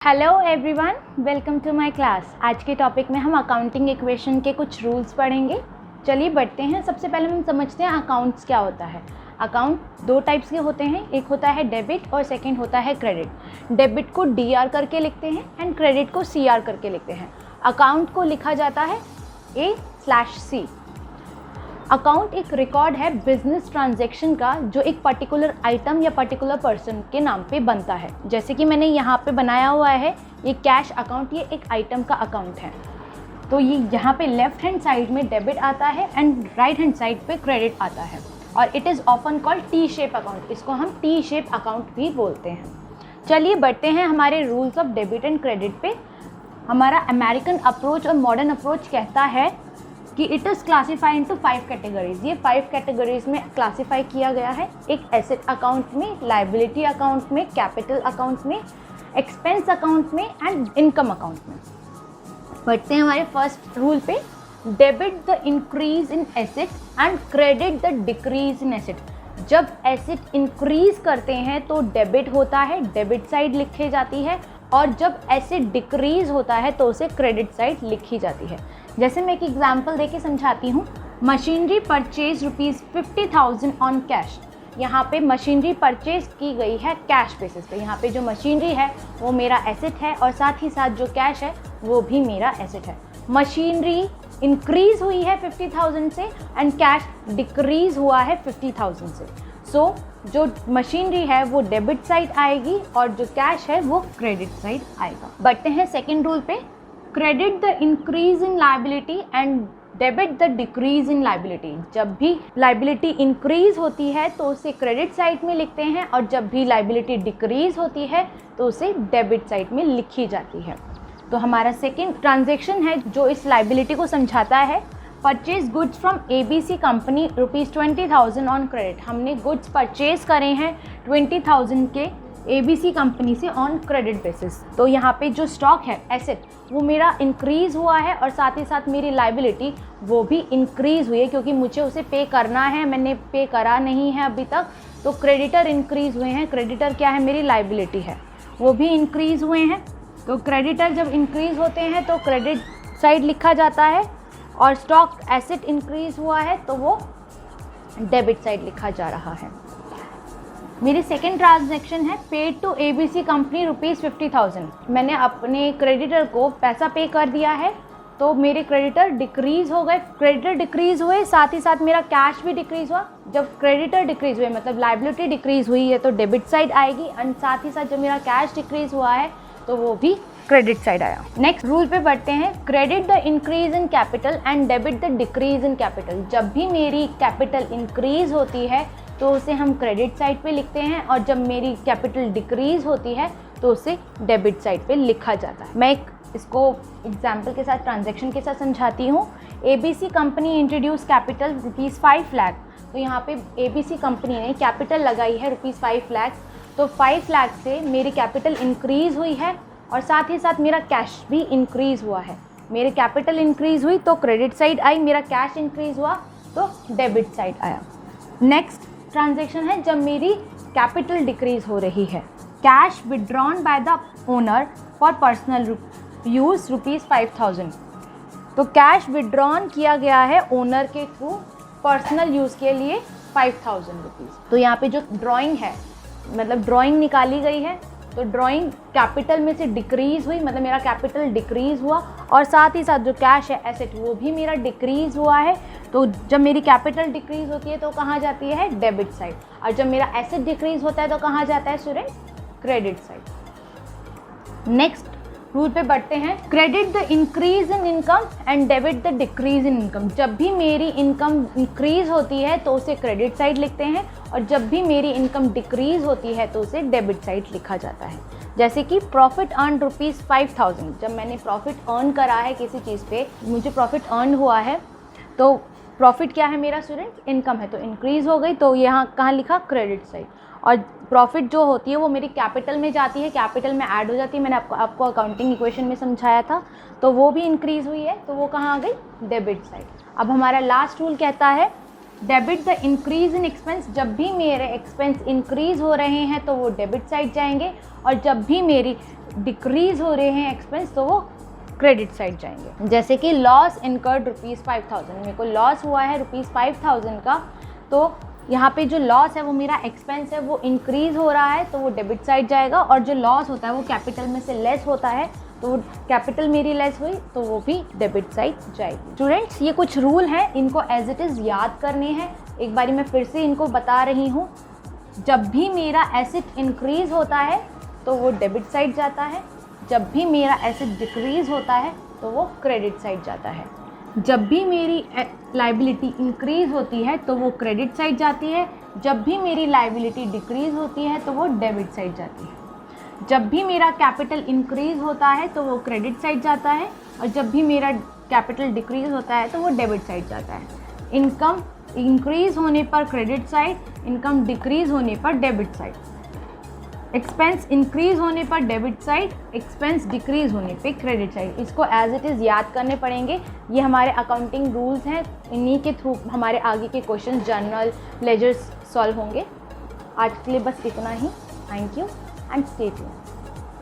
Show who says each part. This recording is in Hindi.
Speaker 1: Hello everyone, welcome to my class. आज के टॉपिक में हम अकाउंटिंग इक्वेशन के कुछ रूल्स पढ़ेंगे। चलिए बढ़ते हैं। सबसे पहले हम समझते हैं अकाउंट्स क्या होता है। अकाउंट दो टाइप्स के होते हैं, एक होता है डेबिट और सेकंड होता है क्रेडिट। डेबिट को DR करके लिखते हैं एंड क्रेडिट को CR करके लिखते हैं। अकाउंट को लिखा जाता है A/C। अकाउंट एक रिकॉर्ड है बिजनेस ट्रांजैक्शन का जो एक पर्टिकुलर आइटम या पर्टिकुलर पर्सन के नाम पे बनता है। जैसे कि मैंने यहाँ पे बनाया हुआ है ये कैश अकाउंट, ये एक आइटम का अकाउंट है। तो ये यहाँ पे लेफ्ट हैंड साइड में डेबिट आता है एंड राइट हैंड साइड पे क्रेडिट आता है और it is often called T shape account. इसको हम T-शेप अकाउंट भी बोलते हैं। चलिए बढ़ते हैं हमारे rules of debit and credit पे। हमारा अमेरिकन अप्रोच और मॉडर्न अप्रोच कहता है कि it is classified into 5 categories. ये 5 कैटेगरीज में क्लासीफाई किया गया है। एक एसेट अकाउंट में, लायबिलिटी अकाउंट में, कैपिटल अकाउंट में, एक्सपेंस अकाउंट में एंड इनकम अकाउंट में। बढ़ते हैं हमारे फर्स्ट रूल पे। Debit the increase in asset and credit the decrease in asset. जब एसेट इंक्रीज करते हैं तो डेबिट होता है, डेबिट साइड लिखी जाती है, और जब एसेट डिक्रीज होता है तो उसे क्रेडिट साइड लिखी जाती है। जैसे मैं एक एग्जांपल देके समझाती हूँ। Machinery purchase ₹50,000 on cash. यहाँ पे मशीनरी परचेज की गई है कैश बेसिस पे। यहाँ पे जो मशीनरी है वो मेरा एसेट है और साथ ही साथ जो कैश है वो भी मेरा एसेट है। मशीनरी इंक्रीज हुई है 50,000 से एंड कैश डिक्रीज हुआ है 50,000 से। सो जो मशीनरी है वो डेबिट साइड आएगी और जो कैश है वो क्रेडिट साइड आएगा। बढ़ते हैं सेकेंड रूल पे। Credit the increase in liability and debit the decrease in liability. जब भी लायबिलिटी इंक्रीज होती है तो उसे क्रेडिट साइड में लिखते हैं और जब भी लायबिलिटी डिक्रीज होती है तो उसे डेबिट साइड में लिखी जाती है। तो हमारा सेकेंड ट्रांजेक्शन है जो इस लायबिलिटी को समझाता है। Purchase goods from ABC company ₹20,000 on credit. हमने गुड्स परचेज करे हैं 20,000 के ABC कंपनी से ऑन क्रेडिट बेसिस। तो यहाँ पे जो स्टॉक है, एसेट, वो मेरा इंक्रीज़ हुआ है और साथ ही साथ मेरी लायबिलिटी वो भी इंक्रीज़ हुई है क्योंकि मुझे उसे पे करना है, मैंने पे करा नहीं है अभी तक। तो क्रेडिटर इंक्रीज़ हुए हैं। क्रेडिटर क्या है? मेरी लायबिलिटी है, वो भी इंक्रीज़ हुए हैं। तो क्रेडिटर जब इंक्रीज़ होते हैं तो क्रेडिट साइड लिखा जाता है और स्टॉक एसेट इंक्रीज़ हुआ है तो वो डेबिट साइड लिखा जा रहा है। मेरी सेकेंड ट्रांजैक्शन है पेड टू ABC कंपनी ₹50,000। मैंने अपने क्रेडिटर को पैसा पे कर दिया है तो मेरे क्रेडिटर डिक्रीज़ हो गए। क्रेडिटर डिक्रीज़ हुए, साथ ही साथ मेरा कैश भी डिक्रीज़ हुआ। जब क्रेडिटर डिक्रीज़ हुए मतलब लायबिलिटी डिक्रीज़ हुई है तो डेबिट साइड आएगी एंड साथ ही साथ जब मेरा कैश डिक्रीज़ हुआ है तो वो भी क्रेडिट साइड आया। नेक्स्ट रूल पे बढ़ते हैं। Credit the increase in capital and debit the decrease in capital. जब भी मेरी कैपिटल इंक्रीज होती है तो उसे हम क्रेडिट साइड पे लिखते हैं और जब मेरी कैपिटल डिक्रीज होती है तो उसे डेबिट साइड पे लिखा जाता है। मैं इसको एग्जाम्पल के साथ, ट्रांजैक्शन के साथ समझाती हूँ। ABC company introduce capital ₹5 lakh. तो यहाँ पे ABC कंपनी ने कैपिटल लगाई है ₹5 लाख। तो 5 लाख से मेरी कैपिटल इंक्रीज़ हुई है और साथ ही साथ मेरा कैश भी इंक्रीज़ हुआ है। मेरी कैपिटल इंक्रीज़ हुई तो क्रेडिट साइड आई, मेरा कैश इंक्रीज़ हुआ तो डेबिट साइड आया। नेक्स्ट ट्रांजैक्शन है जब मेरी कैपिटल डिक्रीज़ हो रही है। Cash withdrawn by the owner for personal use ₹5,000। तो कैश विड्रॉन किया गया है ओनर के थ्रू पर्सनल यूज़ के लिए ₹5,000। तो यहाँ पे जो ड्राइंग है मतलब ड्राइंग निकाली गई है तो ड्राइंग कैपिटल में से डिक्रीज़ हुई, मतलब मेरा कैपिटल डिक्रीज़ हुआ और साथ ही साथ जो कैश है, एसेट, वो भी मेरा डिक्रीज़ हुआ है। तो जब मेरी कैपिटल डिक्रीज़ होती है तो कहाँ जाती है? Debit side. और जब मेरा एसेट डिक्रीज़ होता है तो कहाँ जाता है student? Credit side. Next rule पे बढ़ते हैं। Credit the increase in income and debit the decrease in income. जब भी मेरी इनकम इंक्रीज होती है तो उसे क्रेडिट साइड लिखते हैं और जब भी मेरी इनकम डिक्रीज होती है तो उसे डेबिट साइड लिखा जाता है। जैसे कि प्रॉफिट अर्न ₹5,000। जब मैंने प्रॉफिट अर्न करा है किसी चीज़ पे, मुझे प्रॉफिट अर्न हुआ है तो प्रॉफिट क्या है मेरा स्टूडेंट? इनकम है, तो इंक्रीज़ हो गई तो यहाँ कहाँ लिखा? Credit side. और प्रॉफिट जो होती है वो मेरी कैपिटल में जाती है, कैपिटल में ऐड हो जाती है। मैंने आपको अकाउंटिंग इक्वेशन में समझाया था। तो वो भी इंक्रीज़ हुई है तो वो कहाँ आ गई? Debit side. अब हमारा लास्ट रूल कहता है debit the increase in expense. जब भी मेरे एक्सपेंस इंक्रीज हो रहे हैं तो वो डेबिट साइड जाएंगे और जब भी मेरी डिक्रीज़ हो रहे हैं एक्सपेंस तो वो क्रेडिट साइड जाएंगे। जैसे कि लॉस इनकर्ड ₹5000, मेरे को लॉस हुआ है ₹5000 का, तो यहाँ पे जो लॉस है वो मेरा एक्सपेंस है, वो इंक्रीज़ हो रहा है तो वो डेबिट साइड जाएगा, और जो लॉस होता है वो कैपिटल में से लेस होता है तो वो कैपिटल मेरी लेस हुई तो वो भी डेबिट साइड जाएगी। स्टूडेंट्स, ये कुछ रूल हैं, इनको एज इट इज़ याद करने हैं। एक बारी मैं फिर से इनको बता रही हूँ। जब भी मेरा एसेट इंक्रीज़ होता है तो वो डेबिट साइड जाता है, जब भी मेरा एसेट डिक्रीज़ होता है तो वो क्रेडिट साइड जाता है, जब भी मेरी लाइबिलिटी इंक्रीज़ होती है तो वो क्रेडिट साइड जाती है, जब भी मेरी लाइबिलिटी डिक्रीज़ होती है तो वो डेबिट साइड जाती है, जब भी मेरा कैपिटल इंक्रीज़ होता है तो वो क्रेडिट साइड जाता है, और जब भी मेरा कैपिटल डिक्रीज़ होता है तो वो डेबिट साइड जाता है। इनकम इंक्रीज़ होने पर क्रेडिट साइड, इनकम डिक्रीज़ होने पर डेबिट साइड। एक्सपेंस इंक्रीज़ होने पर डेबिट साइड, एक्सपेंस डिक्रीज़ होने पे क्रेडिट साइड। इसको एज इट इज़ याद करने पड़ेंगे। ये हमारे अकाउंटिंग रूल्स हैं, इन्हीं के थ्रू हमारे आगे के क्वेश्चन जर्नल लेजर्स सॉल्व होंगे। आज के लिए बस इतना ही। Thank you and stay tuned.